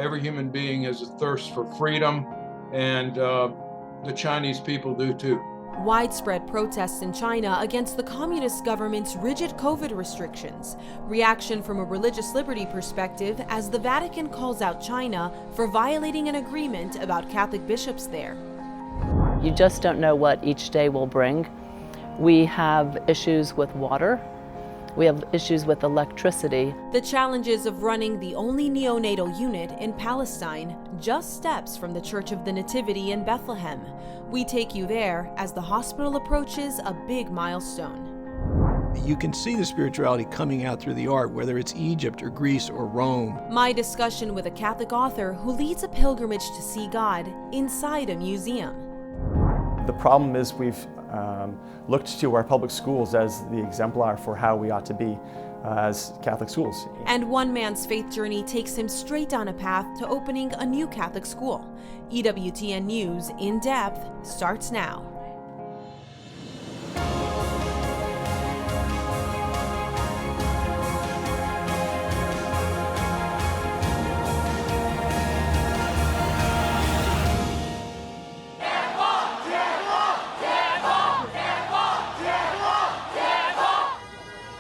Every human being has a thirst for freedom, and the Chinese people do too. Widespread protests in China against the communist government's rigid COVID restrictions. Reaction from a religious liberty perspective as the Vatican calls out China for violating an agreement about Catholic bishops there. You just don't know what each day will bring. We have issues with water. We have issues with electricity. The challenges of running the only neonatal unit in Palestine, just steps from the Church of the Nativity in Bethlehem. We take you there as the hospital approaches a big milestone. You can see the spirituality coming out through the art, whether it's Egypt or Greece or Rome. My discussion with a Catholic author who leads a pilgrimage to see God inside a museum. The problem is we've looked to our public schools as the exemplar for how we ought to be as Catholic schools. And one man's faith journey takes him straight down a path to opening a new Catholic school. EWTN News In Depth starts now.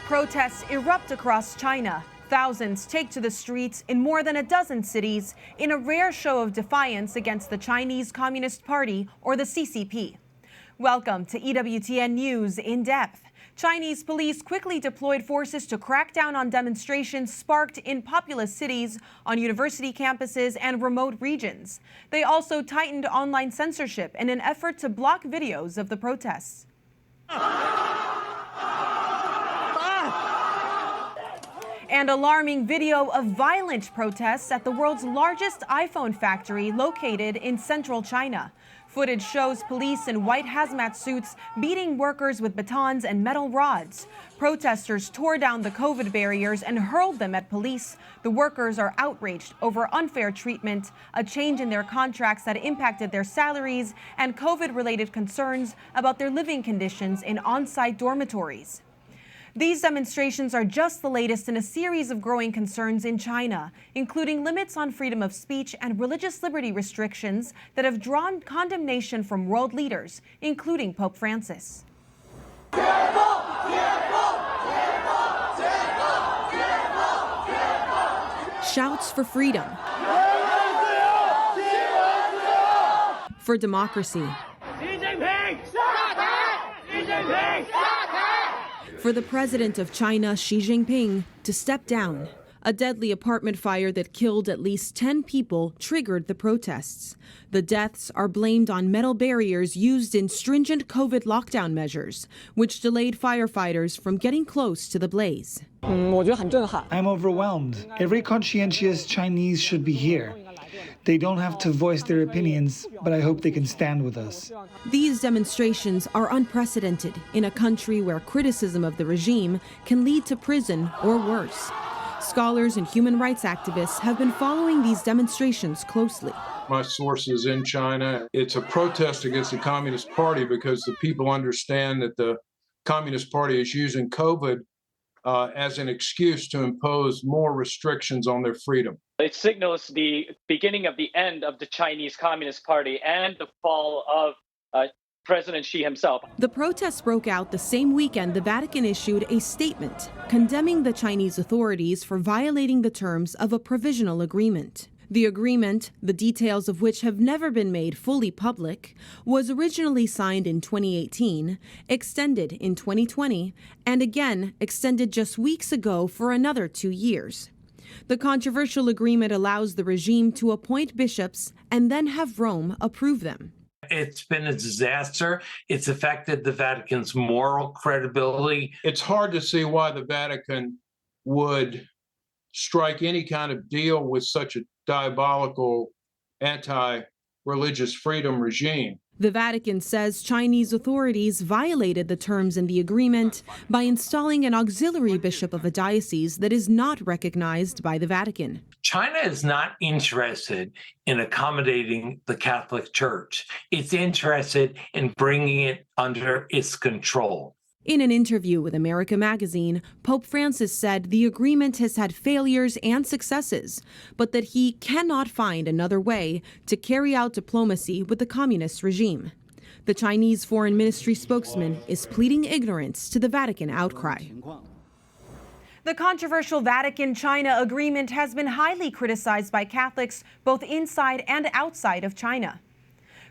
Protests erupt across China. Thousands take to the streets in more than a dozen cities in a rare show of defiance against the Chinese Communist Party, or the CCP. Welcome to EWTN News In Depth. Chinese police quickly deployed forces to crack down on demonstrations sparked in populous cities, on university campuses, and remote regions. They also tightened online censorship in an effort to block videos of the protests. And alarming video of violent protests at the world's largest iPhone factory located in central China. Footage shows police in white hazmat suits beating workers with batons and metal rods. Protesters tore down the COVID barriers and hurled them at police. The workers are outraged over unfair treatment, a change in their contracts that impacted their salaries, and COVID-related concerns about their living conditions in on-site dormitories. These demonstrations are just the latest in a series of growing concerns in China, including limits on freedom of speech and religious liberty restrictions that have drawn condemnation from world leaders, including Pope Francis. Shouts for freedom, for democracy, for the president of China, Xi Jinping, to step down. A deadly apartment fire that killed at least 10 people triggered the protests. The deaths are blamed on metal barriers used in stringent COVID lockdown measures, which delayed firefighters from getting close to the blaze. I'm overwhelmed. Every conscientious Chinese should be here. They don't have to voice their opinions, but I hope they can stand with us. These demonstrations are unprecedented in a country where criticism of the regime can lead to prison or worse. Scholars and human rights activists have been following these demonstrations closely. My source is in China. It's a protest against the Communist Party because the people understand that the Communist Party is using COVID as an excuse to impose more restrictions on their freedom. It signals the beginning of the end of the Chinese Communist Party and the fall of President Xi himself. The protests broke out the same weekend the Vatican issued a statement condemning the Chinese authorities for violating the terms of a provisional agreement. The agreement, the details of which have never been made fully public, was originally signed in 2018, extended in 2020, and again extended just weeks ago for another 2 years. The controversial agreement allows the regime to appoint bishops and then have Rome approve them. It's been a disaster. It's affected the Vatican's moral credibility. It's hard to see why the Vatican would strike any kind of deal with such a diabolical anti-religious freedom regime. The Vatican says Chinese authorities violated the terms in the agreement by installing an auxiliary bishop of a diocese that is not recognized by the Vatican. China is not interested in accommodating the Catholic Church. It's interested in bringing it under its control. In an interview with America Magazine, Pope Francis said the agreement has had failures and successes, but that he cannot find another way to carry out diplomacy with the communist regime. The Chinese Foreign Ministry spokesman is pleading ignorance to the Vatican outcry. The controversial Vatican-China agreement has been highly criticized by Catholics both inside and outside of China.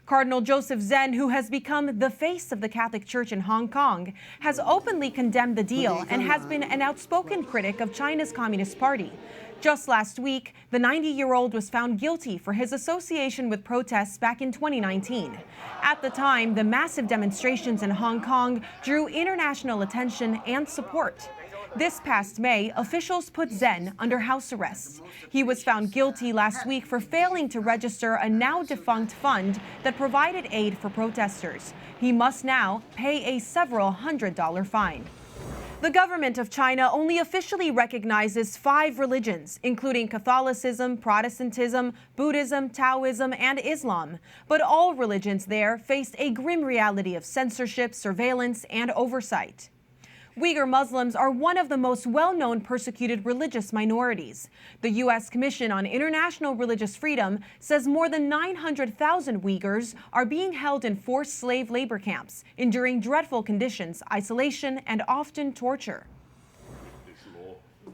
Cardinal Joseph Zen, who has become the face of the Catholic Church in Hong Kong, has openly condemned the deal and has been an outspoken critic of China's Communist Party. Just last week, the 90-year-old was found guilty for his association with protests back in 2019. At the time, the massive demonstrations in Hong Kong drew international attention and support. This past May, officials put Zen under house arrest. He was found guilty last week for failing to register a now-defunct fund that provided aid for protesters. He must now pay a several $100 fine. The government of China only officially recognizes 5 religions, including Catholicism, Protestantism, Buddhism, Taoism, and Islam. But all religions there faced a grim reality of censorship, surveillance, and oversight. Uyghur Muslims are one of the most well-known persecuted religious minorities. The U.S. Commission on International Religious Freedom says more than 900,000 Uyghurs are being held in forced slave labor camps, enduring dreadful conditions, isolation, and often torture.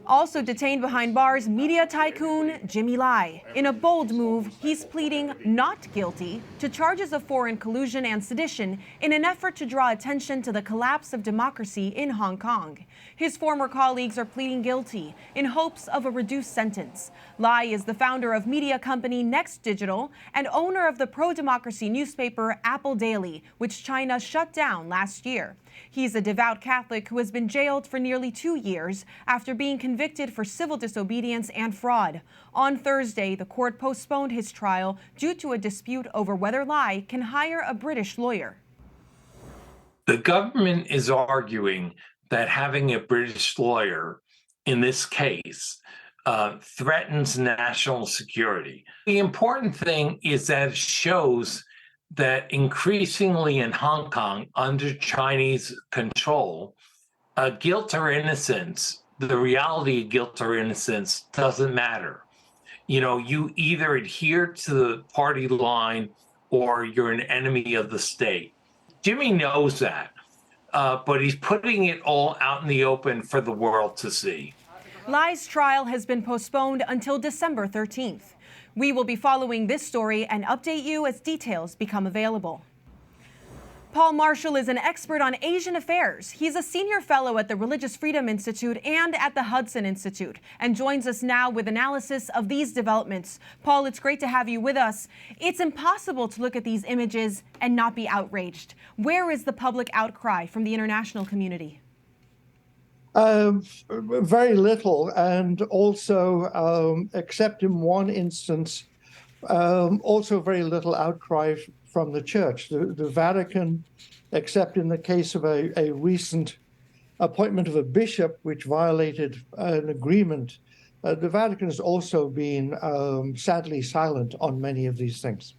Also detained behind bars, media tycoon Jimmy Lai. In a bold move, he's pleading not guilty to charges of foreign collusion and sedition in an effort to draw attention to the collapse of democracy in Hong Kong. His former colleagues are pleading guilty in hopes of a reduced sentence. Lai is the founder of media company Next Digital and owner of the pro-democracy newspaper Apple Daily, which China shut down last year. He's a devout Catholic who has been jailed for nearly 2 years after being convicted for civil disobedience and fraud. On Thursday, the court postponed his trial due to a dispute over whether Lai can hire a British lawyer. The government is arguing that having a British lawyer in this case threatens national security. The important thing is that it shows that increasingly in Hong Kong, under Chinese control, guilt or innocence, the reality of guilt or innocence doesn't matter. You know, you either adhere to the party line or you're an enemy of the state. Jimmy knows that, but he's putting it all out in the open for the world to see. Lai's trial has been postponed until December 13th. We will be following this story and update you as details become available. Paul Marshall is an expert on Asian affairs. He's a senior fellow at the Religious Freedom Institute and at the Hudson Institute and joins us now with analysis of these developments. Paul, it's great to have you with us. It's impossible to look at these images and not be outraged. Where is the public outcry from the international community? Very little, and also, except in one instance, also very little outcry from the church. The Vatican, except in the case of a recent appointment of a bishop, which violated an agreement, the Vatican has also been sadly silent on many of these things.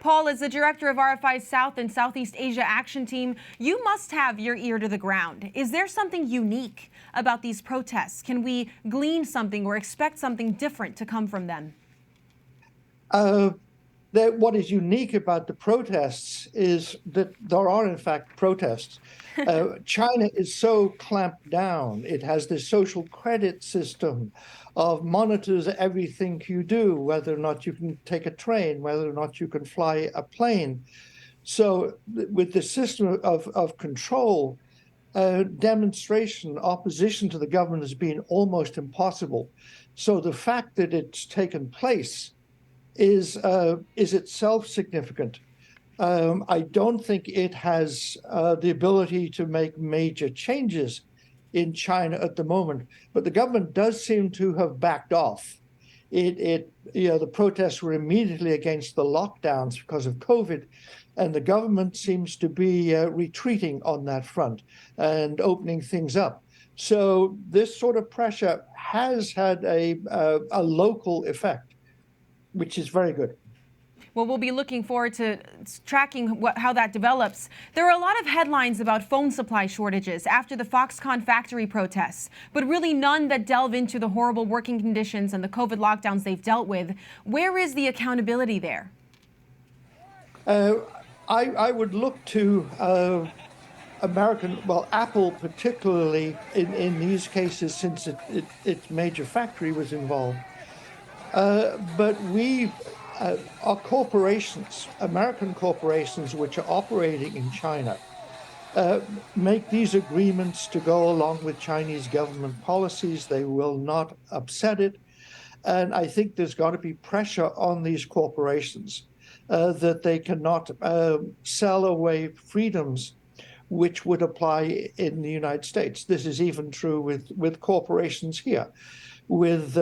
Paul, as the director of RFI's South and Southeast Asia Action Team, you must have your ear to the ground. Is there something unique about these protests? Can we glean something or expect something different to come from them? What is unique about the protests is that there are, in fact, protests. China is so clamped down. It has this social credit system of monitors everything you do, whether or not you can take a train, whether or not you can fly a plane. So with the system of control, demonstration, opposition to the government has been almost impossible. So the fact that it's taken place is itself significant. I don't think it has the ability to make major changes in China at the moment, but the government does seem to have backed off. The protests were immediately against the lockdowns because of COVID, and the government seems to be retreating on that front and opening things up. So this sort of pressure has had a local effect, which is very good. Well, we'll be looking forward to tracking how that develops. There are a lot of headlines about phone supply shortages after the Foxconn factory protests, but really none that delve into the horrible working conditions and the COVID lockdowns they've dealt with. Where is the accountability there? I would look to Apple particularly in these cases, since its major factory was involved. But our corporations, American corporations, which are operating in China, make these agreements to go along with Chinese government policies. They will not upset it. And I think there's got to be pressure on these corporations that they cannot sell away freedoms which would apply in the United States. This is even true with corporations here. With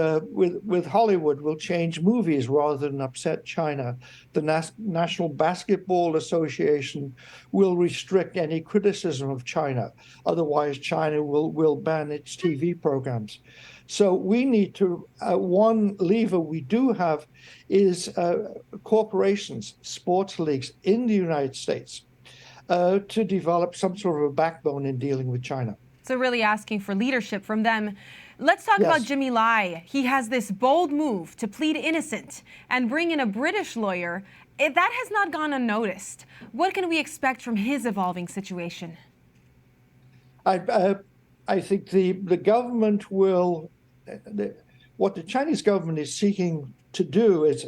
Hollywood, will change movies rather than upset China. The National Basketball Association will restrict any criticism of China. Otherwise, China will ban its TV programs. So we need to, one lever we do have is corporations, sports leagues in the United States to develop some sort of a backbone in dealing with China. So really asking for leadership from them. Let's talk about Jimmy Lai. He has this bold move to plead innocent and bring in a British lawyer. That has not gone unnoticed. What can we expect from his evolving situation? I think the government will, what the Chinese government is seeking to do is,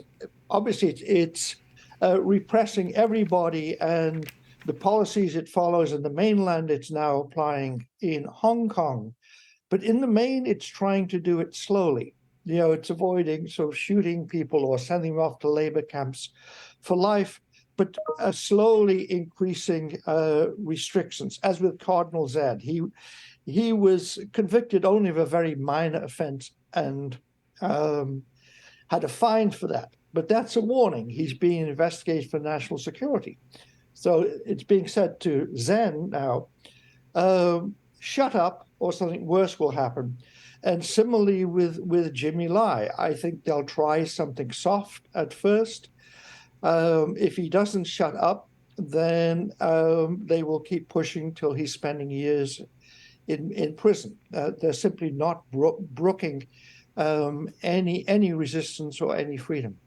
obviously it's repressing everybody, and the policies it follows in the mainland, it's now applying in Hong Kong. But in the main, it's trying to do it slowly. You know, it's avoiding sort of shooting people or sending them off to labor camps for life, but slowly increasing restrictions. As with Cardinal Zed, he was convicted only of a very minor offense and had a fine for that. But that's a warning. He's being investigated for national security. So it's being said to Zen now, shut up or something worse will happen. And similarly with Jimmy Lai, I think they'll try something soft at first. If he doesn't shut up, then they will keep pushing till he's spending years in prison. They're simply not brooking any resistance or any freedom.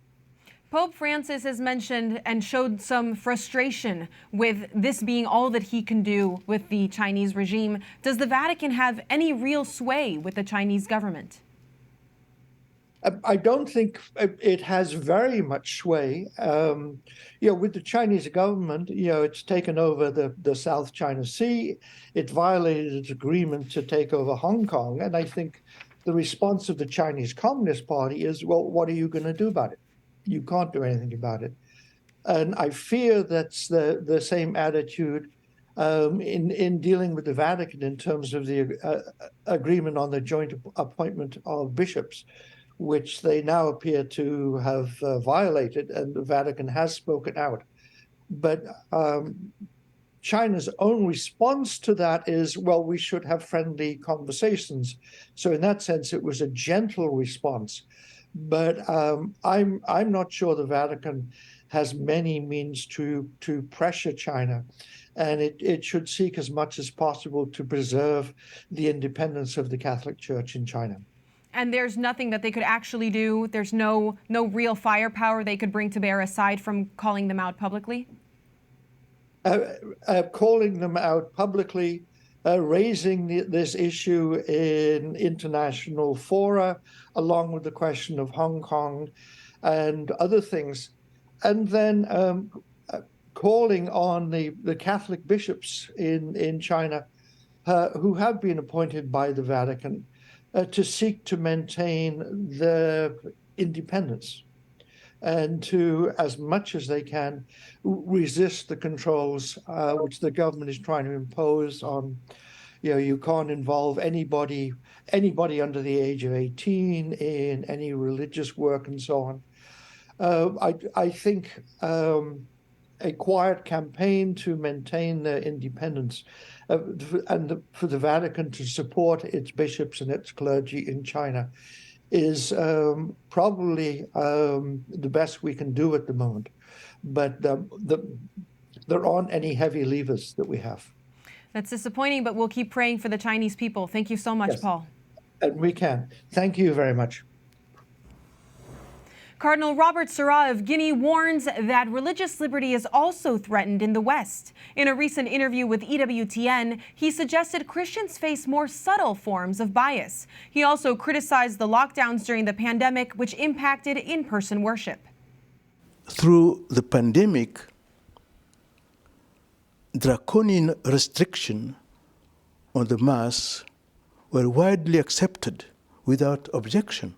Pope Francis has mentioned and showed some frustration with this being all that he can do with the Chinese regime. Does the Vatican have any real sway with the Chinese government? I don't think it has very much sway. With the Chinese government, it's taken over the South China Sea. It violated its agreement to take over Hong Kong. And I think the response of the Chinese Communist Party is, well, what are you going to do about it? You can't do anything about it. And I fear that's the same attitude in dealing with the Vatican in terms of the agreement on the joint appointment of bishops, which they now appear to have violated, and the Vatican has spoken out. But China's own response to that is, well, we should have friendly conversations. So in that sense, it was a gentle response. But I'm not sure the Vatican has many means to pressure China, and it should seek as much as possible to preserve the independence of the Catholic Church in China. And there's nothing that they could actually do? There's no real firepower they could bring to bear aside from calling them out publicly? Calling them out publicly, raising this issue in international fora, along with the question of Hong Kong and other things, and then calling on the Catholic bishops in China who have been appointed by the Vatican to seek to maintain their independence and to, as much as they can, resist the controls which the government is trying to impose on, you can't involve anybody under the age of 18 in any religious work and so on. I think a quiet campaign to maintain their independence and for the Vatican to support its bishops and its clergy in China is probably the best we can do at the moment. but there aren't any heavy levers that we have. That's disappointing, but we'll keep praying for the Chinese people. Thank you so much, Yes. Paul. And we can. Thank you very much. Cardinal Robert Sarah of Guinea warns that religious liberty is also threatened in the West. In a recent interview with EWTN, he suggested Christians face more subtle forms of bias. He also criticized the lockdowns during the pandemic, which impacted in-person worship. Through the pandemic, draconian restrictions on the Mass were widely accepted without objection.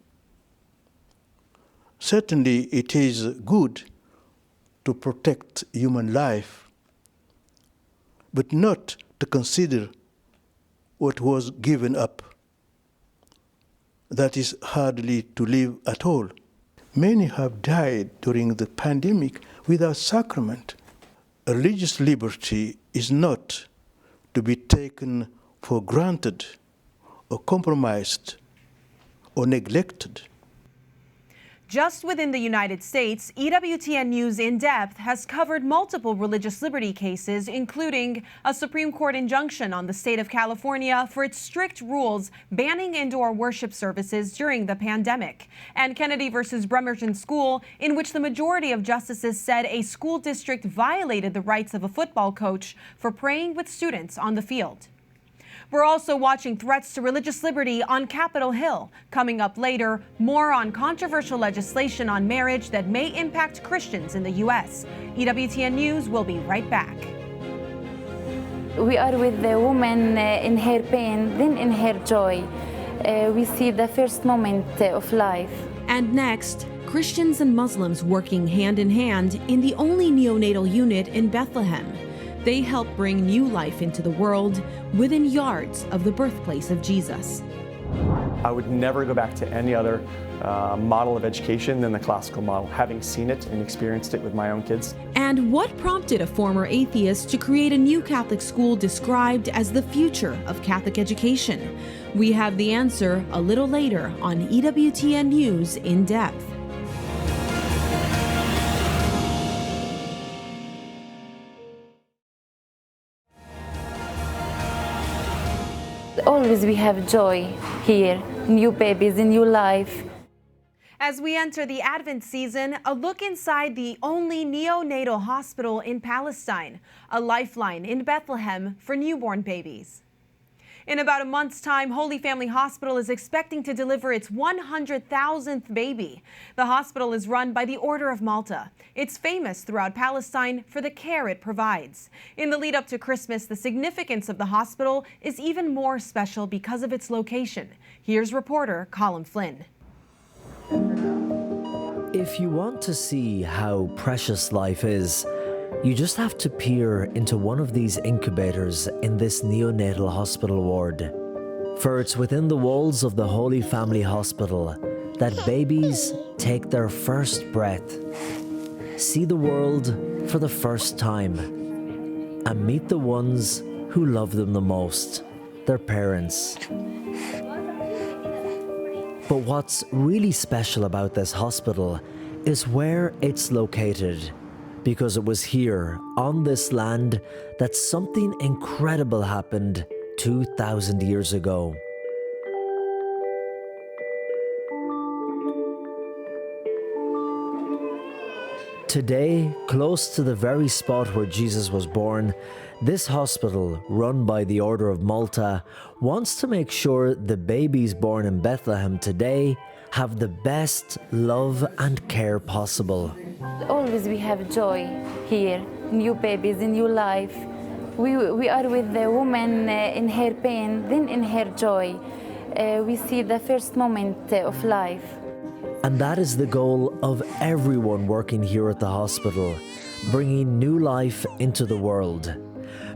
Certainly, it is good to protect human life, but not to consider what was given up. That is hardly to live at all. Many have died during the pandemic without sacrament. Religious liberty is not to be taken for granted or compromised or neglected. Just within the United States, EWTN News In Depth has covered multiple religious liberty cases, including a Supreme Court injunction on the state of California for its strict rules banning indoor worship services during the pandemic, and Kennedy versus Bremerton School, in which the majority of justices said a school district violated the rights of a football coach for praying with students on the field. We're also watching threats to religious liberty on Capitol Hill. Coming up later, more on controversial legislation on marriage that may impact Christians in the U.S. EWTN News will be right back. We are with the woman in her pain, then in her joy. We see the first moment of life. And next, Christians and Muslims working hand in hand in the only neonatal unit in Bethlehem. They help bring new life into the world within yards of the birthplace of Jesus. I would never go back to any other model of education than the classical model, having seen it and experienced it with my own kids. And what prompted a former atheist to create a new Catholic school described as the future of Catholic education? We have the answer a little later on EWTN News In Depth. Always we have joy here, new babies, a new life. As we enter the Advent season, a look inside the only neonatal hospital in Palestine, a lifeline in Bethlehem for newborn babies. In about a month's time, Holy Family Hospital is expecting to deliver its 100,000th baby. The hospital is run by the Order of Malta. It's famous throughout Palestine for the care it provides. In the lead up to Christmas, the significance of the hospital is even more special because of its location. Here's reporter Colin Flynn. If you want to see how precious life is, you just have to peer into one of these incubators in this neonatal hospital ward. For it's within the walls of the Holy Family Hospital that babies take their first breath, see the world for the first time, and meet the ones who love them the most, their parents. But what's really special about this hospital is where it's located, because it was here, on this land, that something incredible happened 2,000 years ago. Today, close to the very spot where Jesus was born, this hospital, run by the Order of Malta, wants to make sure the babies born in Bethlehem today have the best love and care possible. Always we have joy here, new babies, a new life. We are with the woman in her pain, then in her joy. We see the first moment of life. And that is the goal of everyone working here at the hospital, bringing new life into the world.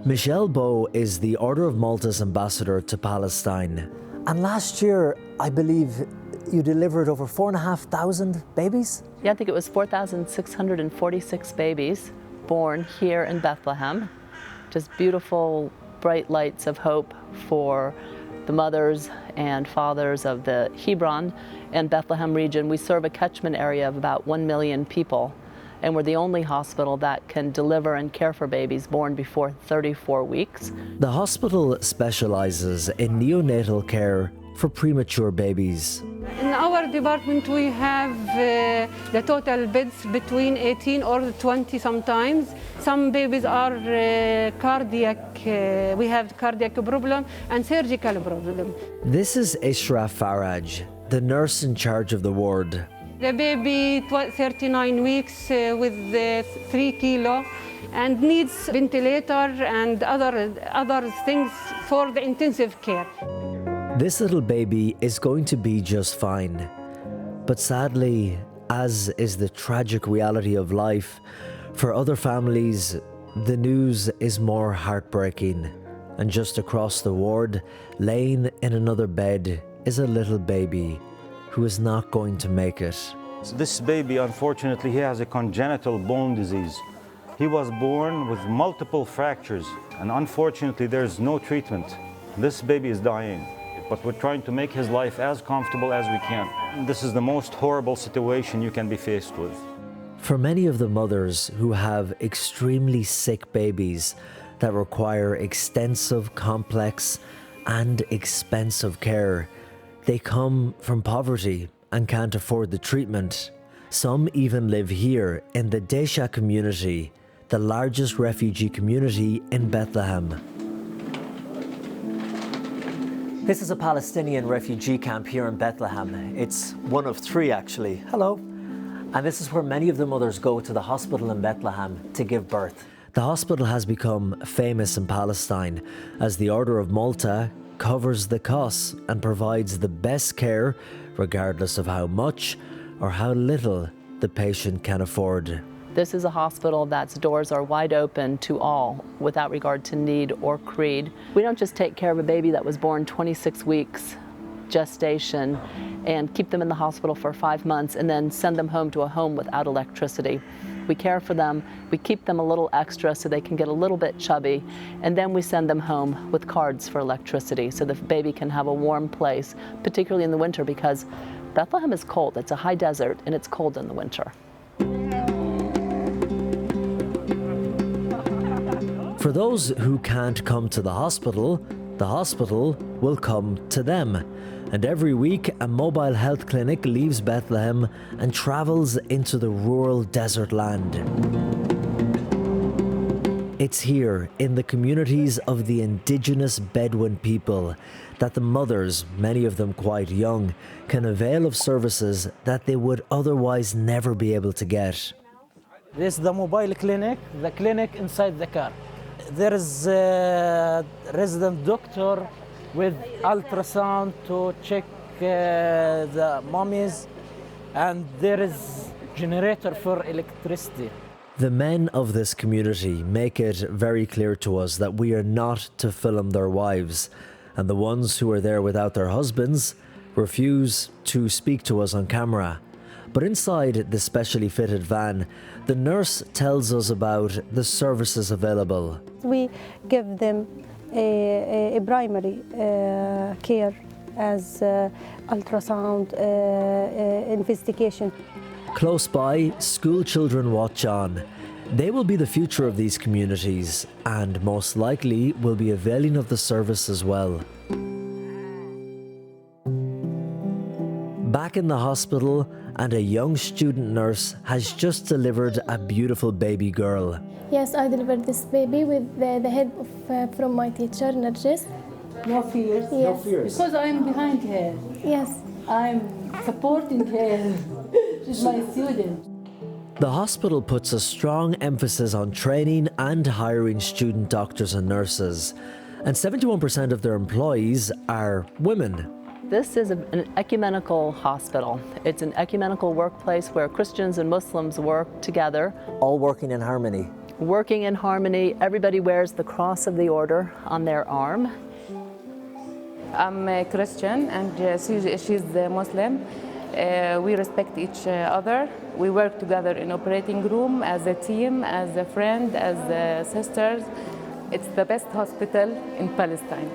Michelle Bowe is the Order of Malta's ambassador to Palestine. And last year, I believe, you delivered over 4,500 babies? Yeah, I think it was 4,646 babies born here in Bethlehem. Just beautiful, bright lights of hope for the mothers and fathers of the Hebron and Bethlehem region. We serve a catchment area of about 1 million people. and we're the only hospital that can deliver and care for babies born before 34 weeks. The hospital specializes in neonatal care for premature babies. In our department, we have the total beds between 18 or 20 sometimes. Some babies are cardiac, we have cardiac problem and surgical problem. This is Isra Faraj, the nurse in charge of the ward. The baby 39 weeks with 3 kilo and needs ventilator and other things for the intensive care. This little baby is going to be just fine. But sadly, as is the tragic reality of life, for other families, the news is more heartbreaking. And just across the ward, laying in another bed, is a little baby who is not going to make it. So this baby, unfortunately, he has a congenital bone disease. He was born with multiple fractures, and unfortunately, there's no treatment. This baby is dying, but we're trying to make his life as comfortable as we can. This is the most horrible situation you can be faced with. For many of the mothers who have extremely sick babies that require extensive, complex, and expensive care, they come from poverty and can't afford the treatment. Some even live here in the Desha community, the largest refugee community in Bethlehem. This is a Palestinian refugee camp here in Bethlehem. It's one of 3 actually. Hello. And this is where many of the mothers go to the hospital in Bethlehem to give birth. The hospital has become famous in Palestine as the Order of Malta covers the costs and provides the best care regardless of how much or how little the patient can afford. This is a hospital that's doors are wide open to all without regard to need or creed. We don't just take care of a baby that was born 26 weeks gestation and keep them in the hospital for 5 months and then send them home to a home without electricity. We care for them, we keep them a little extra so they can get a little bit chubby, and then we send them home with cards for electricity so the baby can have a warm place, particularly in the winter because Bethlehem is cold. It's a high desert and it's cold in the winter. For those who can't come to the hospital will come to them. And every week, a mobile health clinic leaves Bethlehem and travels into the rural desert land. It's here, in the communities of the indigenous Bedouin people, that the mothers, many of them quite young, can avail of services that they would otherwise never be able to get. This is the mobile clinic, the clinic inside the car. There is a resident doctor with ultrasound to check the mummies, and there is generator for electricity. The men of this community make it very clear to us that we are not to film their wives, and the ones who are there without their husbands refuse to speak to us on camera. But inside the specially fitted van, the nurse tells us about the services available. We give them a primary care as ultrasound investigation. Close by, school children watch on. They will be the future of these communities and most likely will be availing of the service as well. Back in the hospital, and a young student nurse has just delivered a beautiful baby girl. Yes, I delivered this baby with the help of from my teacher, Nargis. No fears? Yes. No fears. Because I'm behind her. Yes. I'm supporting her. She's my student. The hospital puts a strong emphasis on training and hiring student doctors and nurses, and 71% of their employees are women. This is an ecumenical hospital. It's an ecumenical workplace where Christians and Muslims work together. All working in harmony. Working in harmony. Everybody wears the cross of the order on their arm. I'm a Christian and she's a Muslim. We respect each other. We work together in operating room as a team, as a friend, as sisters. It's the best hospital in Palestine.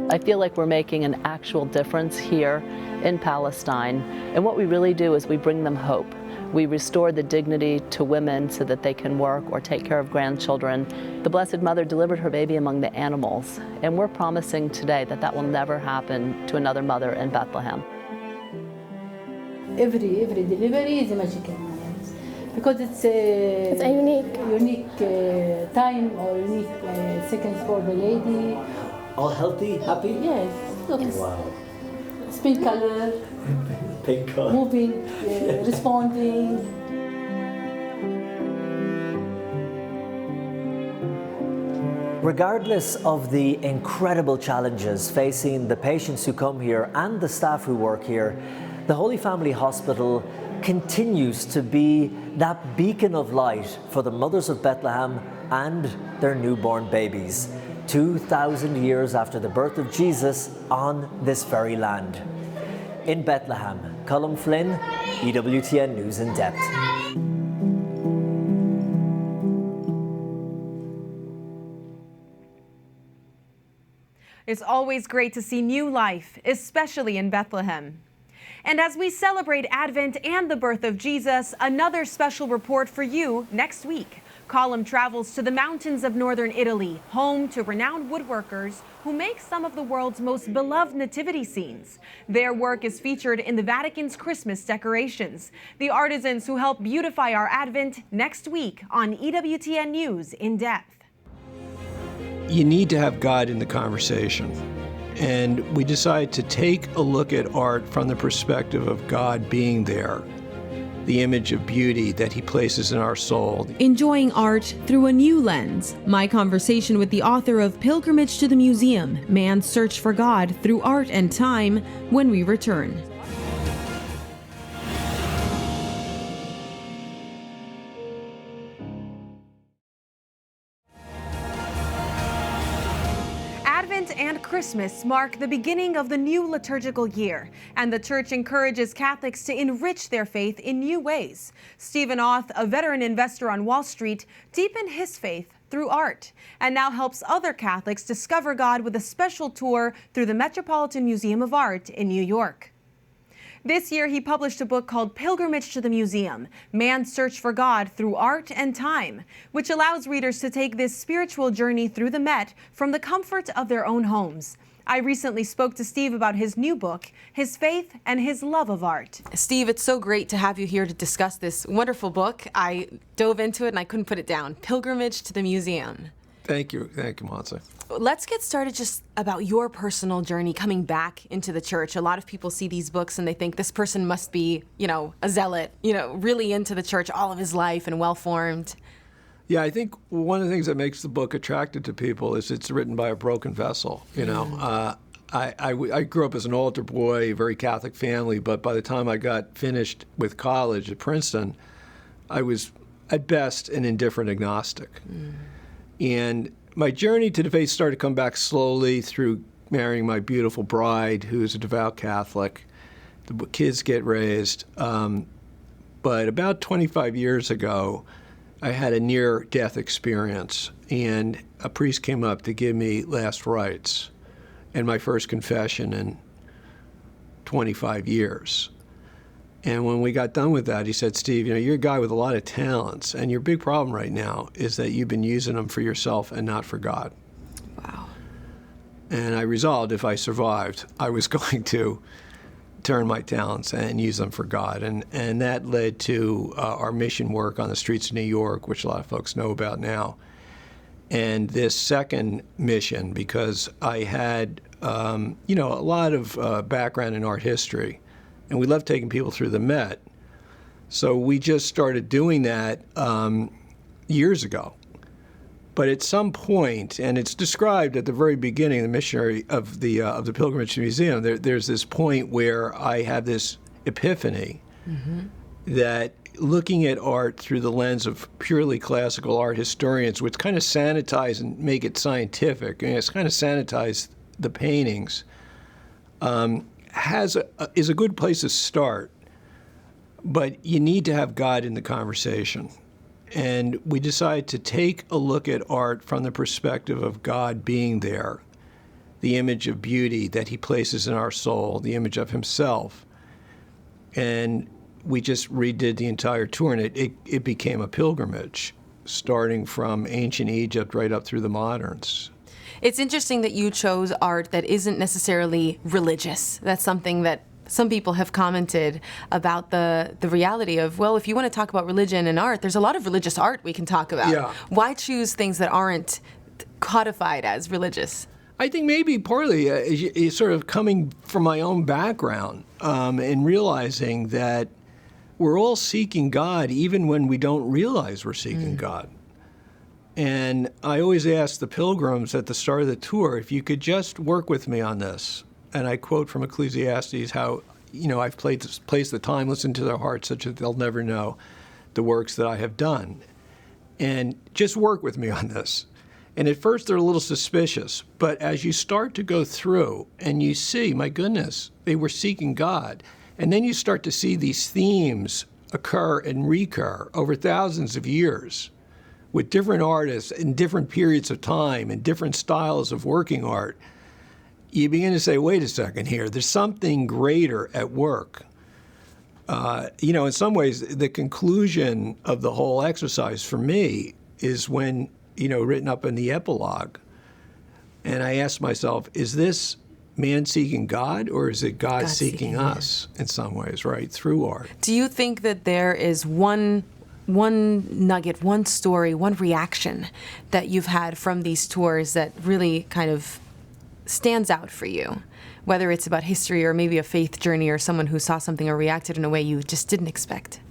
I feel like we're making an actual difference here in Palestine. And what we really do is we bring them hope. We restore the dignity to women so that they can work or take care of grandchildren. The Blessed Mother delivered her baby among the animals, and we're promising today that that will never happen to another mother in Bethlehem. Every delivery is magical because it's a unique time or unique seconds for the lady. All healthy, happy? Yes. Yes. Wow. Pink color. Pink color. Moving, responding. Regardless of the incredible challenges facing the patients who come here and the staff who work here, the Holy Family Hospital continues to be that beacon of light for the mothers of Bethlehem and their newborn babies, 2,000 years after the birth of Jesus on this very land. In Bethlehem, Colm Flynn, EWTN News in Depth. It's always great to see new life, especially in Bethlehem. And as we celebrate Advent and the birth of Jesus, another special report for you next week. Colm travels to the mountains of northern Italy, home to renowned woodworkers who make some of the world's most beloved nativity scenes. Their work is featured in the Vatican's Christmas decorations. The artisans who help beautify our Advent next week on EWTN News in Depth. You need to have God in the conversation. And we decided to take a look at art from the perspective of God being there, the image of beauty that he places in our soul. Enjoying art through a new lens. My conversation with the author of Pilgrimage to the Museum, Man's Search for God Through Art and Time, when we return. Advent and Christmas mark the beginning of the new liturgical year, and the Church encourages Catholics to enrich their faith in new ways. Stephen Auth, a veteran investor on Wall Street, deepened his faith through art, and now helps other Catholics discover God with a special tour through the Metropolitan Museum of Art in New York. This year, he published a book called Pilgrimage to the Museum, Man's Search for God Through Art and Time, which allows readers to take this spiritual journey through the Met from the comfort of their own homes. I recently spoke to Steve about his new book, his faith, and his love of art. Steve, it's so great to have you here to discuss this wonderful book. I dove into it and I couldn't put it down. Pilgrimage to the Museum. Thank you, Montse. Let's get started just about your personal journey coming back into the church. A lot of people see these books and they think this person must be, a zealot, really into the church all of his life and well-formed. Yeah, I think one of the things that makes the book attractive to people is it's written by a broken vessel. I grew up as an altar boy, a very Catholic family, but by the time I got finished with college at Princeton, I was at best an indifferent agnostic. And my journey to the faith started to come back slowly through marrying my beautiful bride, who is a devout Catholic. The kids get raised. But about 25 years ago, I had a near-death experience, and a priest came up to give me last rites and my first confession in 25 years. And when we got done with that, he said, Steve, you're a guy with a lot of talents, and your big problem right now is that you've been using them for yourself and not for God. Wow. And I resolved if I survived, I was going to turn my talents and use them for God. And that led to our mission work on the streets of New York, which a lot of folks know about now. And this second mission, because I had, a lot of background in art history, and we love taking people through the Met. So we just started doing that years ago. But at some point, and it's described at the very beginning, the missionary of the Pilgrimage to the Museum, there's this point where I have this epiphany that looking at art through the lens of purely classical art historians, which kind of sanitize and make it scientific, and it's kind of sanitize the paintings, is a good place to start, but you need to have God in the conversation. And we decided to take a look at art from the perspective of God being there, the image of beauty that he places in our soul, the image of himself. And we just redid the entire tour, and it became a pilgrimage, starting from ancient Egypt right up through the moderns. It's interesting that you chose art that isn't necessarily religious. That's something that some people have commented about the reality of, well, if you want to talk about religion and art, there's a lot of religious art we can talk about. Yeah. Why choose things that aren't codified as religious? I think maybe partly is sort of coming from my own background and realizing that we're all seeking God even when we don't realize we're seeking God. And I always ask the pilgrims at the start of the tour, if you could just work with me on this. And I quote from Ecclesiastes how, I've placed the timeless into their hearts such that they'll never know the works that I have done. And just work with me on this. And at first they're a little suspicious, but as you start to go through and you see, my goodness, they were seeking God. And then you start to see these themes occur and recur over thousands of years with different artists in different periods of time and different styles of working art. You begin to say, wait a second here, there's something greater at work. In some ways, the conclusion of the whole exercise for me is when, written up in the epilogue. And I asked myself, is this man seeking God, or is it God seeking us in some ways, right, through art? Do you think that there is one nugget, one story, one reaction that you've had from these tours that really kind of stands out for you? Whether it's about history or maybe a faith journey or someone who saw something or reacted in a way you just didn't expect?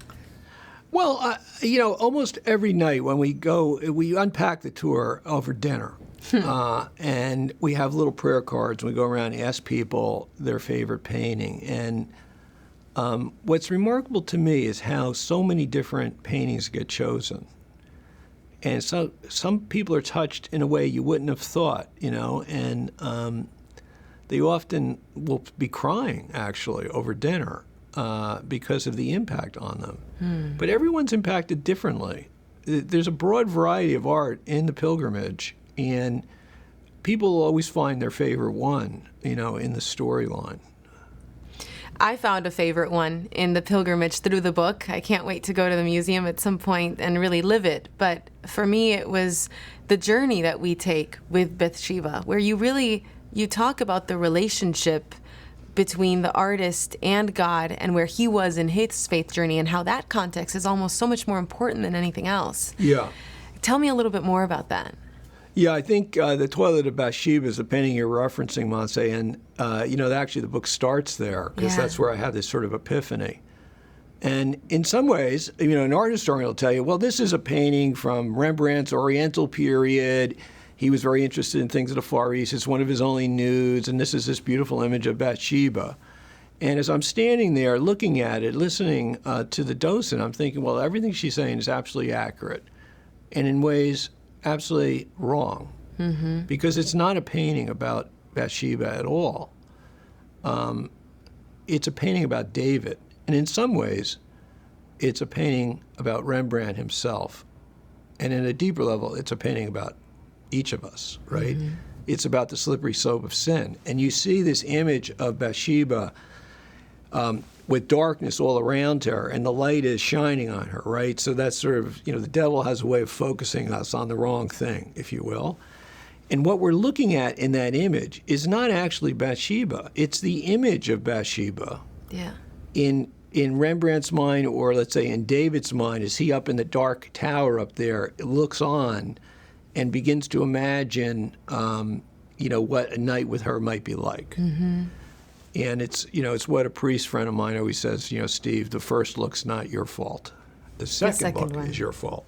Well, almost every night when we go, we unpack the tour over dinner. And we have little prayer cards. We go around and ask people their favorite painting. And what's remarkable to me is how so many different paintings get chosen. And so some people are touched in a way you wouldn't have thought, and they often will be crying, actually, over dinner because of the impact on them. But everyone's impacted differently. There's a broad variety of art in the pilgrimage, and people will always find their favorite one, in the storyline. I found a favorite one in the pilgrimage through the book. I can't wait to go to the museum at some point and really live it. But for me, it was the journey that we take with Bathsheba, where you talk about the relationship between the artist and God and where he was in his faith journey and how that context is almost so much more important than anything else. Yeah. Tell me a little bit more about that. Yeah, I think the Toilet of Bathsheba is the painting you're referencing, Montse, and actually the book starts there because that's where I had this sort of epiphany. And in some ways, an art historian will tell you, well, this is a painting from Rembrandt's Oriental period. He was very interested in things of the Far East. It's one of his only nudes, and this is this beautiful image of Bathsheba. And as I'm standing there looking at it, listening to the docent, I'm thinking, well, everything she's saying is absolutely accurate, and in ways absolutely wrong, because it's not a painting about Bathsheba at all. It's a painting about David, and in some ways, it's a painting about Rembrandt himself. And in a deeper level, it's a painting about each of us, right? It's about the slippery slope of sin. And you see this image of Bathsheba with darkness all around her, and the light is shining on her, right? So that's sort of, the devil has a way of focusing us on the wrong thing, if you will. And what we're looking at in that image is not actually Bathsheba. It's the image of Bathsheba. Yeah. In Rembrandt's mind, or let's say in David's mind, is he up in the dark tower up there, looks on and begins to imagine, what a night with her might be like. And it's what a priest friend of mine always says, Steve, the first look's not your fault. The second look is your fault.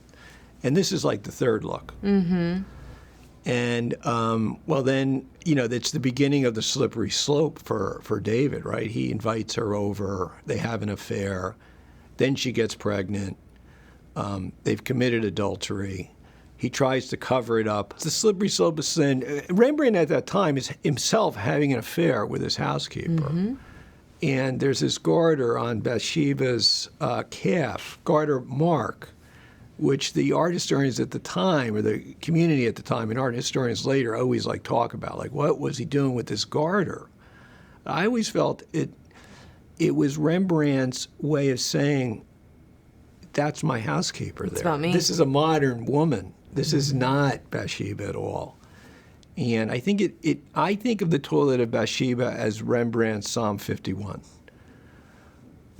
And this is like the third look. And, then, it's the beginning of the slippery slope for David, right? He invites her over. They have an affair. Then she gets pregnant. They've committed adultery. He tries to cover it up. It's the slippery slope of sin. Rembrandt at that time is himself having an affair with his housekeeper. And there's this garter on Bathsheba's calf, garter mark, which the art historians at the time, or the community at the time, and art historians later always talk about, what was he doing with this garter? I always felt it was Rembrandt's way of saying, that's my housekeeper there. It's about me. This is a modern woman. This is not Bathsheba at all. And I think I think of the toilet of Bathsheba as Rembrandt's Psalm 51.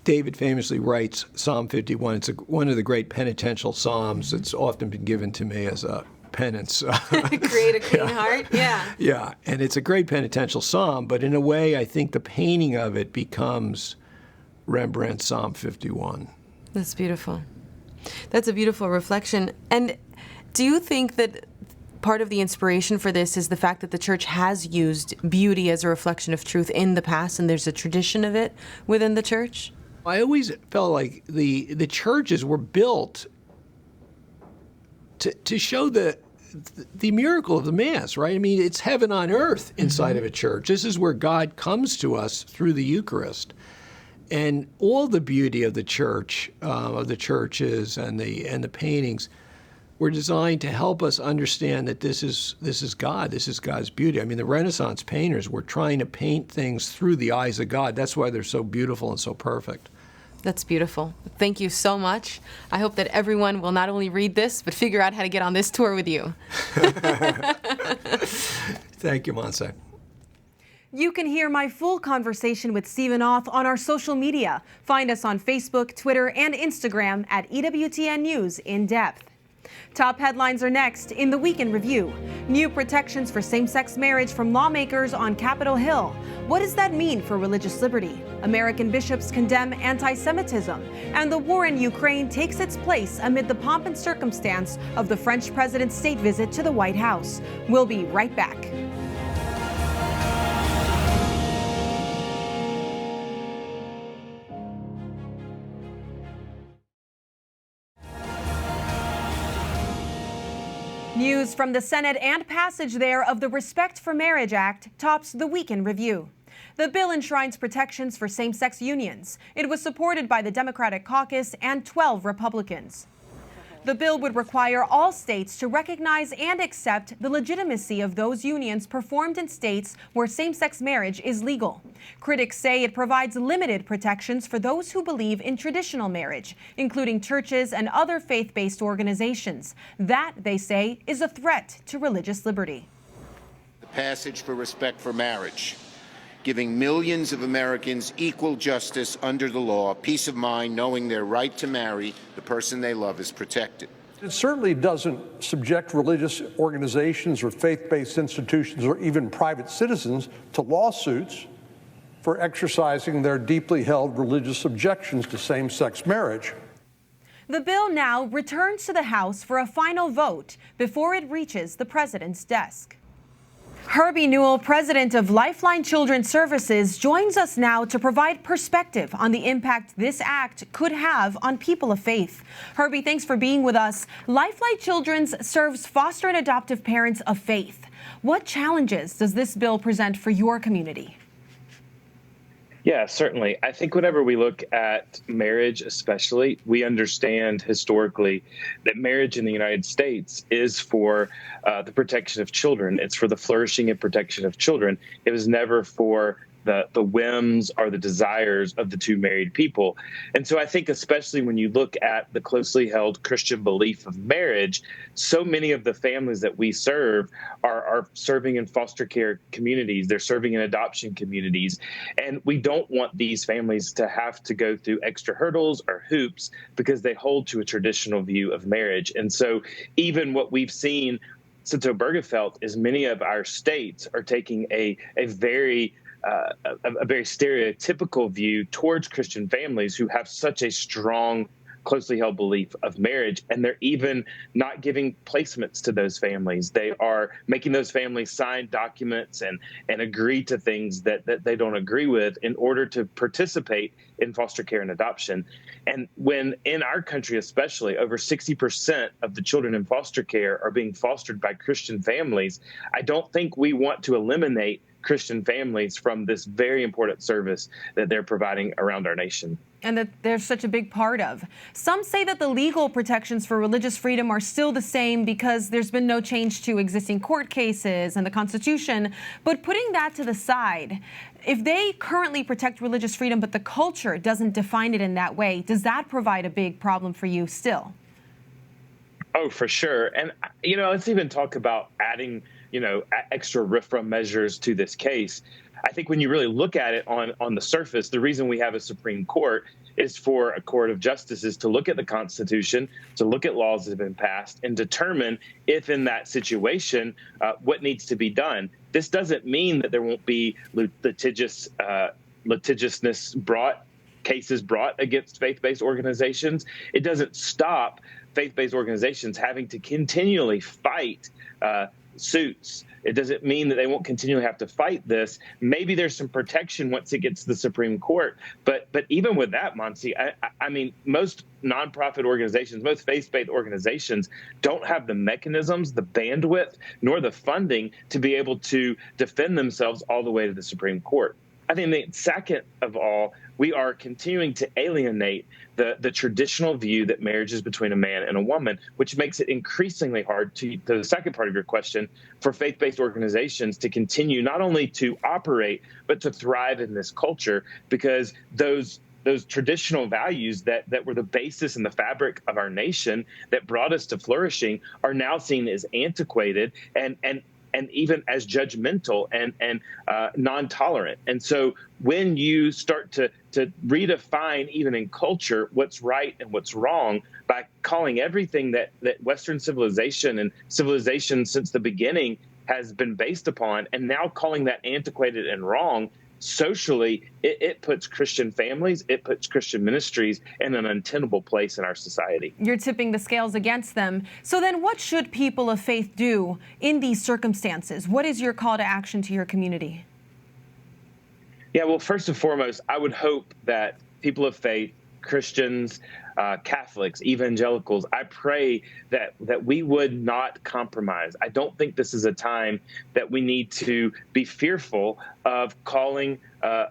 David famously writes Psalm 51. It's one of the great penitential psalms. It's often been given to me as a penance. Create a clean heart. Yeah. Yeah, and it's a great penitential psalm, but in a way, I think the painting of it becomes Rembrandt's Psalm 51. That's beautiful. That's a beautiful reflection. And do you think that part of the inspiration for this is the fact that the church has used beauty as a reflection of truth in the past, and there's a tradition of it within the church? I always felt like the churches were built to show the miracle of the Mass, right? I mean, it's heaven on earth inside of a church. This is where God comes to us through the Eucharist. And all the beauty of the church, of the churches and the paintings, were designed to help us understand that this is God. This is God's beauty. I mean, the Renaissance painters were trying to paint things through the eyes of God. That's why they're so beautiful and so perfect. That's beautiful. Thank you so much. I hope that everyone will not only read this, but figure out how to get on this tour with you. Thank you, Montse. You can hear my full conversation with Stephen Auth on our social media. Find us on Facebook, Twitter, and Instagram at EWTN News In Depth. Top headlines are next in the Week in Review. New protections for same-sex marriage from lawmakers on Capitol Hill. What does that mean for religious liberty? American bishops condemn anti-Semitism. And the war in Ukraine takes its place amid the pomp and circumstance of the French president's state visit to the White House. We'll be right back. News from the Senate and passage there of the Respect for Marriage Act tops the Week in Review. The bill enshrines protections for same-sex unions. It was supported by the Democratic caucus and 12 Republicans. The bill would require all states to recognize and accept the legitimacy of those unions performed in states where same-sex marriage is legal. Critics say it provides limited protections for those who believe in traditional marriage, including churches and other faith-based organizations. That, they say, is a threat to religious liberty. The passage for Respect for Marriage, giving millions of Americans equal justice under the law, peace of mind knowing their right to marry the person they love is protected. It certainly doesn't subject religious organizations or faith-based institutions or even private citizens to lawsuits for exercising their deeply held religious objections to same-sex marriage. The bill now returns to the House for a final vote before it reaches the president's desk. Herbie Newell, president of Lifeline Children's Services, joins us now to provide perspective on the impact this act could have on people of faith. Herbie, thanks for being with us. Lifeline Children's serves foster and adoptive parents of faith. What challenges does this bill present for your community? Yeah, certainly. I think whenever we look at marriage, especially, we understand historically that marriage in the United States is for the protection of children. It's for the flourishing and protection of children. It was never for the whims or the desires of the two married people. And so I think especially when you look at the closely held Christian belief of marriage, so many of the families that we serve are serving in foster care communities. They're serving in adoption communities. And we don't want these families to have to go through extra hurdles or hoops because they hold to a traditional view of marriage. And so even what we've seen since Obergefell is many of our states are taking a very stereotypical view towards Christian families who have such a strong, closely held belief of marriage, and they're even not giving placements to those families. They are making those families sign documents and agree to things that they don't agree with in order to participate in foster care and adoption. And when in our country, especially, over 60% of the children in foster care are being fostered by Christian families, I don't think we want to eliminate Christian families from this very important service that they're providing around our nation. and that they're such a big part of. Some say that the legal protections for religious freedom are still the same because there's been no change to existing court cases and the Constitution. But putting that to the side, if they currently protect religious freedom, but the culture doesn't define it in that way, does that provide a big problem for you still? Oh, for sure. And, let's even talk about adding, extra RFRA measures to this case. I think when you really look at it on the surface, the reason we have a Supreme Court is for a court of justices to look at the Constitution, to look at laws that have been passed, and determine if in that situation what needs to be done. This doesn't mean that there won't be litigiousness cases brought against faith-based organizations. It doesn't stop faith-based organizations having to continually fight suits. It doesn't mean that they won't continually have to fight this. Maybe there's some protection once it gets to the Supreme Court. But even with that, Montse, I mean, most nonprofit organizations, most faith-based organizations don't have the mechanisms, the bandwidth, nor the funding to be able to defend themselves all the way to the Supreme Court. I think that second of all, we are continuing to alienate the traditional view that marriage is between a man and a woman, which makes it increasingly hard, to the second part of your question, for faith-based organizations to continue not only to operate, but to thrive in this culture, because those traditional values that were the basis and the fabric of our nation that brought us to flourishing are now seen as antiquated and even as judgmental and non-tolerant. And so when you start to redefine, even in culture, what's right and what's wrong by calling everything that Western civilization and civilization since the beginning has been based upon, and now calling that antiquated and wrong, socially, it puts Christian families, it puts Christian ministries in an untenable place in our society. You're tipping the scales against them. So then what should people of faith do in these circumstances? What is your call to action to your community? Yeah, well, first and foremost, I would hope that people of faith, Christians, Catholics, evangelicals, I pray that we would not compromise. I don't think this is a time that we need to be fearful of calling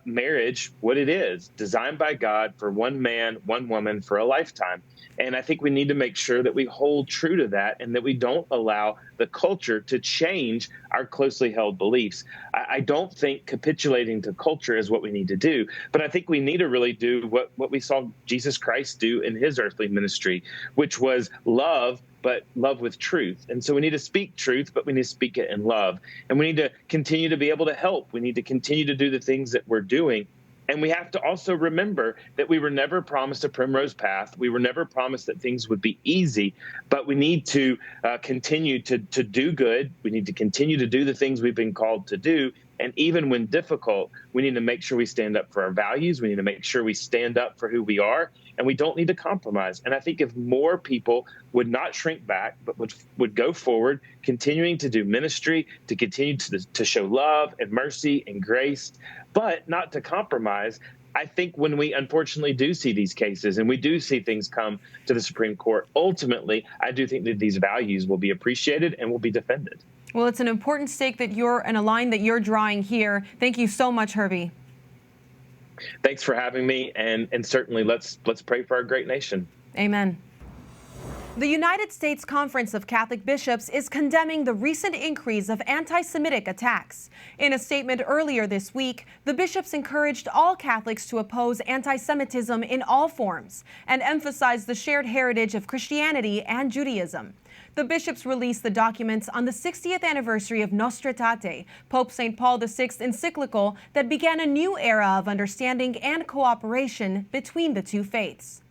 marriage what it is, designed by God for one man, one woman for a lifetime. And I think we need to make sure that we hold true to that and that we don't allow the culture to change our closely held beliefs. I don't think capitulating to culture is what we need to do, but I think we need to really do what we saw Jesus Christ do in his earthly ministry, which was love, but love with truth. And so we need to speak truth, but we need to speak it in love. And we need to continue to be able to help. We need to continue to do the things that we're doing. And we have to also remember that we were never promised a primrose path. We were never promised that things would be easy, but we need to continue to do good. We need to continue to do the things we've been called to do. And even when difficult, we need to make sure we stand up for our values. We need to make sure we stand up for who we are, and we don't need to compromise. And I think if more people would not shrink back, but would go forward, continuing to do ministry, to continue to show love and mercy and grace, but not to compromise, I think when we unfortunately do see these cases and we do see things come to the Supreme Court, ultimately, I do think that these values will be appreciated and will be defended. Well, it's an important stake that and a line that you're drawing here. Thank you so much, Herbie. Thanks for having me, and certainly let's pray for our great nation. Amen. The United States Conference of Catholic Bishops is condemning the recent increase of anti-Semitic attacks. In a statement earlier this week, the bishops encouraged all Catholics to oppose anti-Semitism in all forms and emphasized the shared heritage of Christianity and Judaism. The bishops released the documents on the 60th anniversary of Nostra Aetate, Pope St. Paul VI's encyclical that began a new era of understanding and cooperation between the two faiths.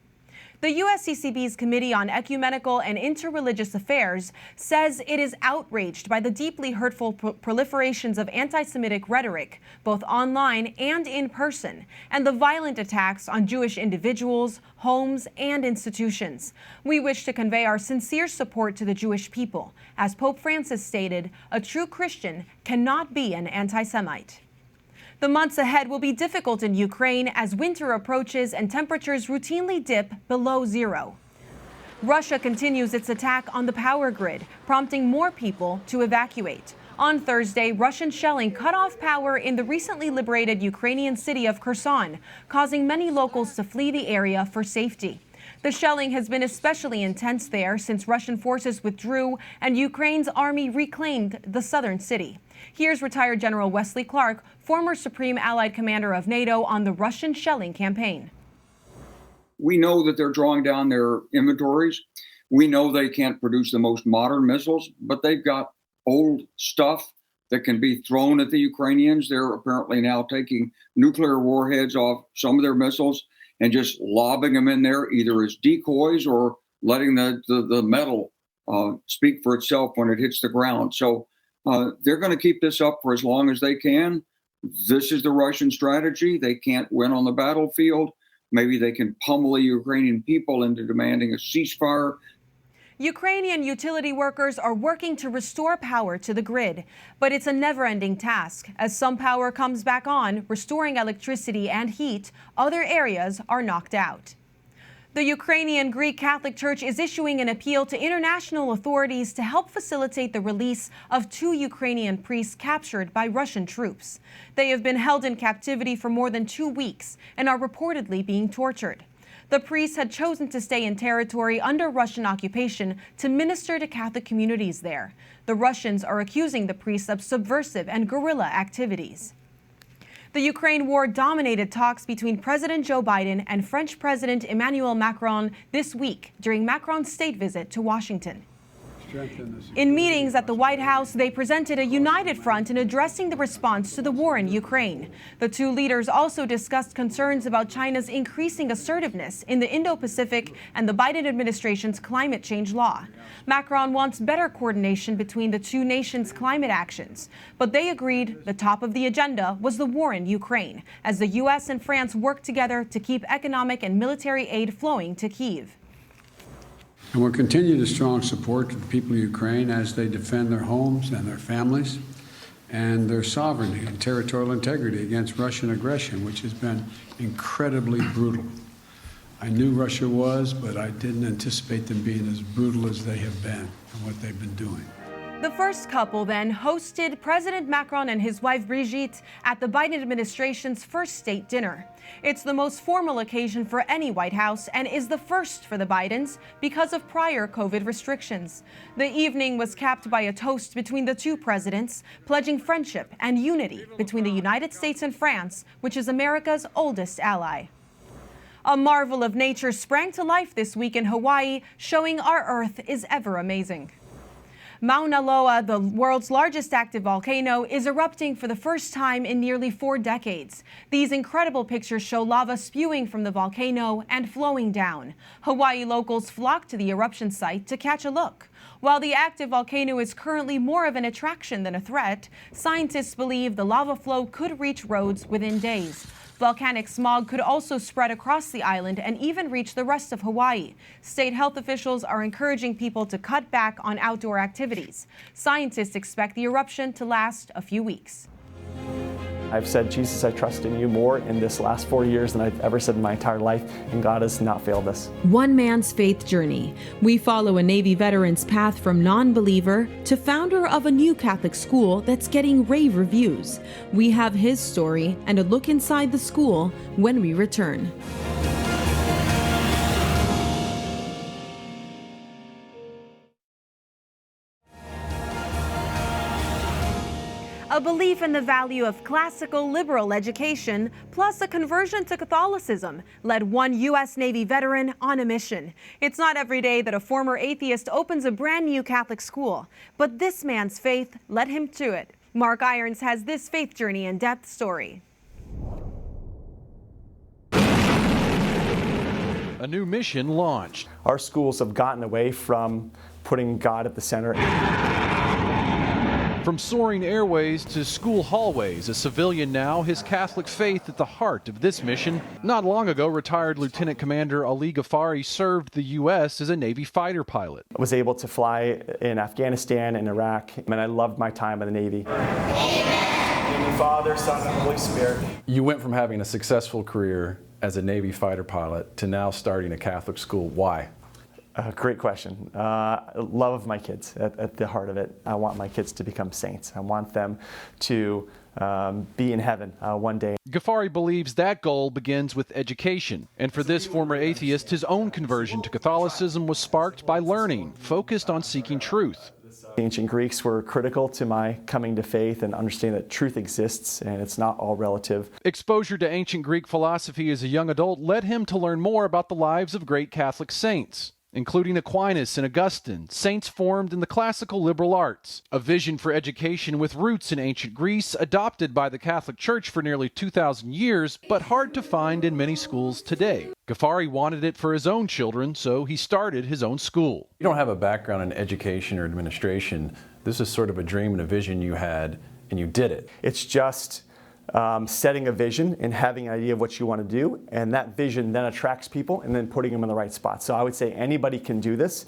The USCCB's Committee on Ecumenical and Interreligious Affairs says it is outraged by the deeply hurtful proliferations of anti-Semitic rhetoric, both online and in person, and the violent attacks on Jewish individuals, homes, and institutions. We wish to convey our sincere support to the Jewish people. As Pope Francis stated, a true Christian cannot be an anti-Semite. The months ahead will be difficult in Ukraine as winter approaches and temperatures routinely dip below zero. Russia continues its attack on the power grid, prompting more people to evacuate. On Thursday, Russian shelling cut off power in the recently liberated Ukrainian city of Kherson, causing many locals to flee the area for safety. The shelling has been especially intense there since Russian forces withdrew and Ukraine's army reclaimed the southern city. Here's retired General Wesley Clark, former Supreme Allied Commander of NATO, on the Russian shelling campaign. We know that they're drawing down their inventories. We know they can't produce the most modern missiles, but they've got old stuff that can be thrown at the Ukrainians. They're apparently now taking nuclear warheads off some of their missiles and just lobbing them in there, either as decoys or letting the metal speak for itself when it hits the ground. So they're going to keep this up for as long as they can. This is the Russian strategy. They can't win on the battlefield. Maybe they can pummel the Ukrainian people into demanding a ceasefire. Ukrainian utility workers are working to restore power to the grid, but it's a never-ending task. As some power comes back on, restoring electricity and heat, other areas are knocked out. The Ukrainian Greek Catholic Church is issuing an appeal to international authorities to help facilitate the release of 2 Ukrainian priests captured by Russian troops. They have been held in captivity for more than 2 weeks and are reportedly being tortured. The priests had chosen to stay in territory under Russian occupation to minister to Catholic communities there. The Russians are accusing the priests of subversive and guerrilla activities. The Ukraine war dominated talks between President Joe Biden and French President Emmanuel Macron this week during Macron's state visit to Washington. In meetings at the White House, they presented a united front in addressing the response to the war in Ukraine. The 2 leaders also discussed concerns about China's increasing assertiveness in the Indo-Pacific and the Biden administration's climate change law. Macron wants better coordination between the 2 nations' climate actions, but they agreed the top of the agenda was the war in Ukraine, as the U.S. and France work together to keep economic and military aid flowing to Kyiv. And we'll continue to strong support to the people of Ukraine as they defend their homes and their families and their sovereignty and territorial integrity against Russian aggression, which has been incredibly brutal. I knew Russia was, but I didn't anticipate them being as brutal as they have been and what they've been doing. The first couple then hosted President Macron and his wife Brigitte at the Biden administration's first state dinner. It's the most formal occasion for any White House and is the first for the Bidens because of prior COVID restrictions. The evening was capped by a toast between the 2 presidents, pledging friendship and unity between the United States and France, which is America's oldest ally. A marvel of nature sprang to life this week in Hawaii, showing our Earth is ever amazing. Mauna Loa, the world's largest active volcano, is erupting for the first time in nearly 4 decades. These incredible pictures show lava spewing from the volcano and flowing down. Hawaii locals flock to the eruption site to catch a look. While the active volcano is currently more of an attraction than a threat, scientists believe the lava flow could reach roads within days. Volcanic smog could also spread across the island and even reach the rest of Hawaii. State health officials are encouraging people to cut back on outdoor activities. Scientists expect the eruption to last a few weeks. I've said, Jesus, I trust in you more in this last 4 years than I've ever said in my entire life, and God has not failed us. One man's faith journey. We follow a Navy veteran's path from non-believer to founder of a new Catholic school that's getting rave reviews. We have his story and a look inside the school when we return. A belief in the value of classical liberal education, plus a conversion to Catholicism, led one U.S. Navy veteran on a mission. It's not every day that a former atheist opens a brand new Catholic school, but this man's faith led him to it. Mark Irons has this faith journey in depth story. A new mission launched. Our schools have gotten away from putting God at the center. From soaring airways to school hallways, a civilian now, his Catholic faith at the heart of this mission. Not long ago, retired Lieutenant Commander Ali Ghaffari served the U.S. as a Navy fighter pilot. I was able to fly in Afghanistan and Iraq, and I loved my time in the Navy. Amen. In the Father, Son, and Holy Spirit. You went from having a successful career as a Navy fighter pilot to now starting a Catholic school. Why? Great question. Love of my kids at the heart of it. I want my kids to become saints. I want them to be in heaven one day. Ghaffari believes that goal begins with education. And for this former atheist, his own conversion to Catholicism was sparked by learning, focused on seeking truth. The ancient Greeks were critical to my coming to faith and understanding that truth exists and it's not all relative. Exposure to ancient Greek philosophy as a young adult led him to learn more about the lives of great Catholic saints, including Aquinas and Augustine, saints formed in the classical liberal arts, a vision for education with roots in ancient Greece, adopted by the Catholic Church for nearly 2,000 years, but hard to find in many schools today. Ghaffari wanted it for his own children, so he started his own school. You don't have a background in education or administration. This is sort of a dream and a vision you had, and you did it. It's just setting a vision and having an idea of what you want to do, and that vision then attracts people and then putting them in the right spot. So I would say anybody can do this.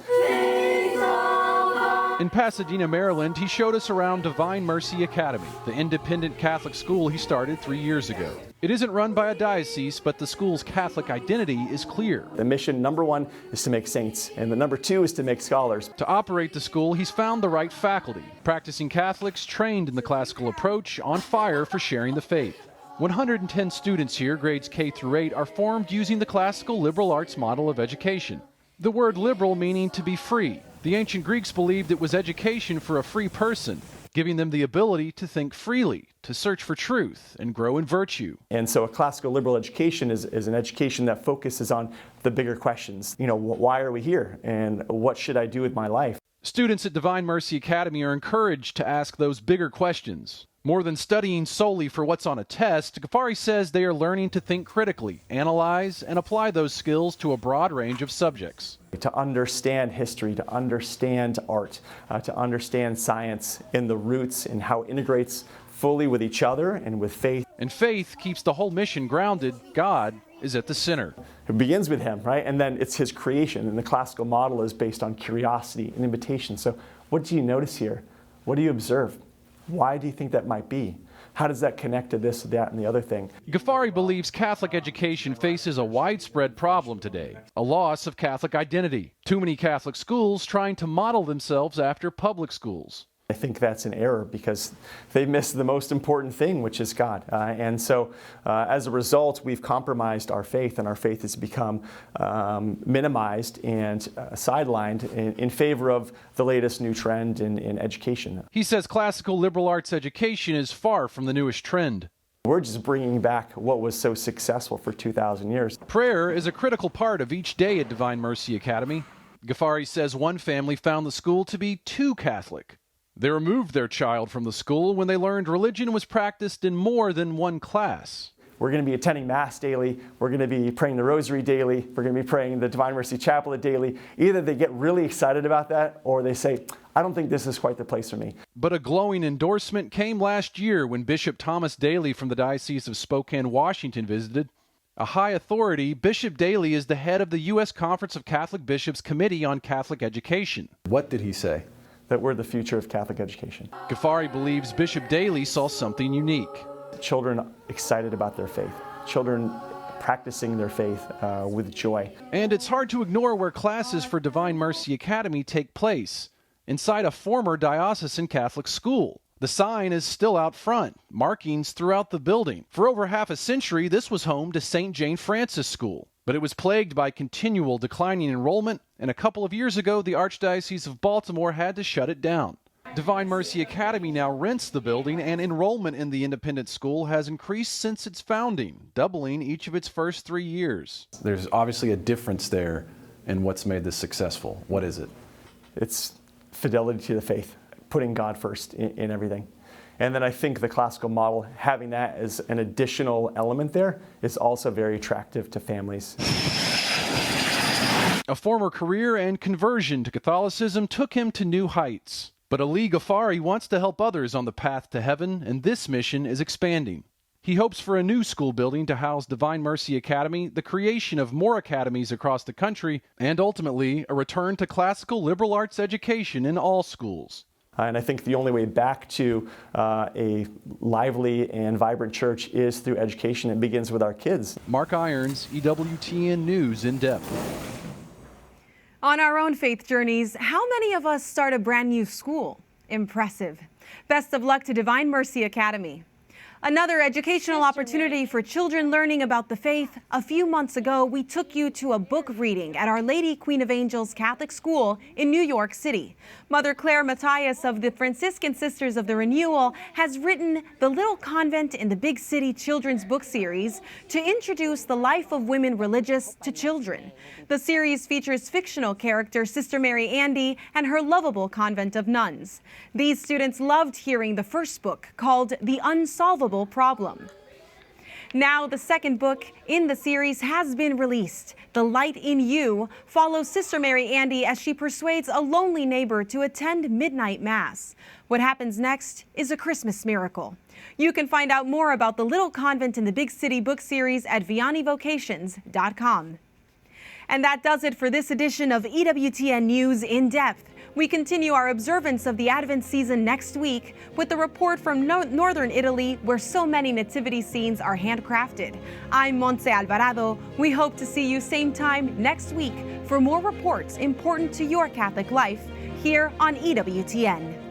In Pasadena, Maryland, he showed us around Divine Mercy Academy, the independent Catholic school he started 3 years ago. It isn't run by a diocese, but the school's Catholic identity is clear. The mission, number one, is to make saints, and the number two is to make scholars. To operate the school, he's found the right faculty, practicing Catholics trained in the classical approach, on fire for sharing the faith. 110 students here, grades K through 8, are formed using the classical liberal arts model of education. The word liberal meaning to be free. The ancient Greeks believed it was education for a free person, giving them the ability to think freely, to search for truth, and grow in virtue. And so a classical liberal education is an education that focuses on the bigger questions. You know, why are we here? And what should I do with my life? Students at Divine Mercy Academy are encouraged to ask those bigger questions. More than studying solely for what's on a test, Ghaffari says they are learning to think critically, analyze, and apply those skills to a broad range of subjects. To understand history, to understand art, to understand science in the roots and how it integrates fully with each other and with faith. And faith keeps the whole mission grounded. God is at the center. It begins with him, right? And then it's his creation. And the classical model is based on curiosity and invitation. So what do you notice here? What do you observe? Why do you think that might be? How does that connect to this, that, and the other thing? Ghaffari believes Catholic education faces a widespread problem today, a loss of Catholic identity. Too many Catholic schools trying to model themselves after public schools. I think that's an error because they missed the most important thing, which is God. And so as a result, we've compromised our faith, and our faith has become minimized and sidelined in favor of the latest new trend in education. He says classical liberal arts education is far from the newest trend. We're just bringing back what was so successful for 2,000 years. Prayer is a critical part of each day at Divine Mercy Academy. Ghaffari says one family found the school to be too Catholic. They removed their child from the school when they learned religion was practiced in more than one class. We're going to be attending Mass daily. We're going to be praying the Rosary daily. We're going to be praying the Divine Mercy Chaplet daily. Either they get really excited about that, or they say, I don't think this is quite the place for me. But a glowing endorsement came last year when Bishop Thomas Daly from the Diocese of Spokane, Washington visited. A high authority, Bishop Daly is the head of the U.S. Conference of Catholic Bishops Committee on Catholic Education. What did he say? That we're the future of Catholic education. Ghaffari believes Bishop Daly saw something unique. Children excited about their faith. Children practicing their faith with joy. And it's hard to ignore where classes for Divine Mercy Academy take place, inside a former diocesan Catholic school. The sign is still out front, markings throughout the building. For over half a century, this was home to St. Jane Francis School. But it was plagued by continual declining enrollment, and a couple of years ago, the Archdiocese of Baltimore had to shut it down. Divine Mercy Academy now rents the building, and enrollment in the independent school has increased since its founding, doubling each of its first 3 years. There's obviously a difference there in what's made this successful. What is it? It's fidelity to the faith, putting God first in everything. And then I think the classical model, having that as an additional element there, is also very attractive to families. A former career and conversion to Catholicism took him to new heights. But Ali Ghaffari wants to help others on the path to heaven, and this mission is expanding. He hopes for a new school building to house Divine Mercy Academy, the creation of more academies across the country, and ultimately a return to classical liberal arts education in all schools. And I think the only way back to a lively and vibrant church is through education. It begins with our kids. Mark Irons, EWTN News In Depth. On our own faith journeys, how many of us start a brand new school? Impressive. Best of luck to Divine Mercy Academy. Another educational opportunity for children learning about the faith. A few months ago, we took you to a book reading at Our Lady Queen of Angels Catholic School in New York City. Mother Claire Matthias of the Franciscan Sisters of the Renewal has written The Little Convent in the Big City children's book series to introduce the life of women religious to children. The series features fictional character Sister Mary Andy and her lovable convent of nuns. These students loved hearing the first book, called The Unsolvable Problem. Now the second book in the series has been released. The Light in You follows Sister Mary Andy as she persuades a lonely neighbor to attend midnight mass. What happens next is a Christmas miracle. You can find out more about the Little Convent in the Big City book series at vianneyvocations.com. And that does it for this edition of EWTN News In Depth. We continue our observance of the Advent season next week with a report from northern Italy, where so many nativity scenes are handcrafted. I'm Montse Alvarado. We hope to see you same time next week for more reports important to your Catholic life here on EWTN.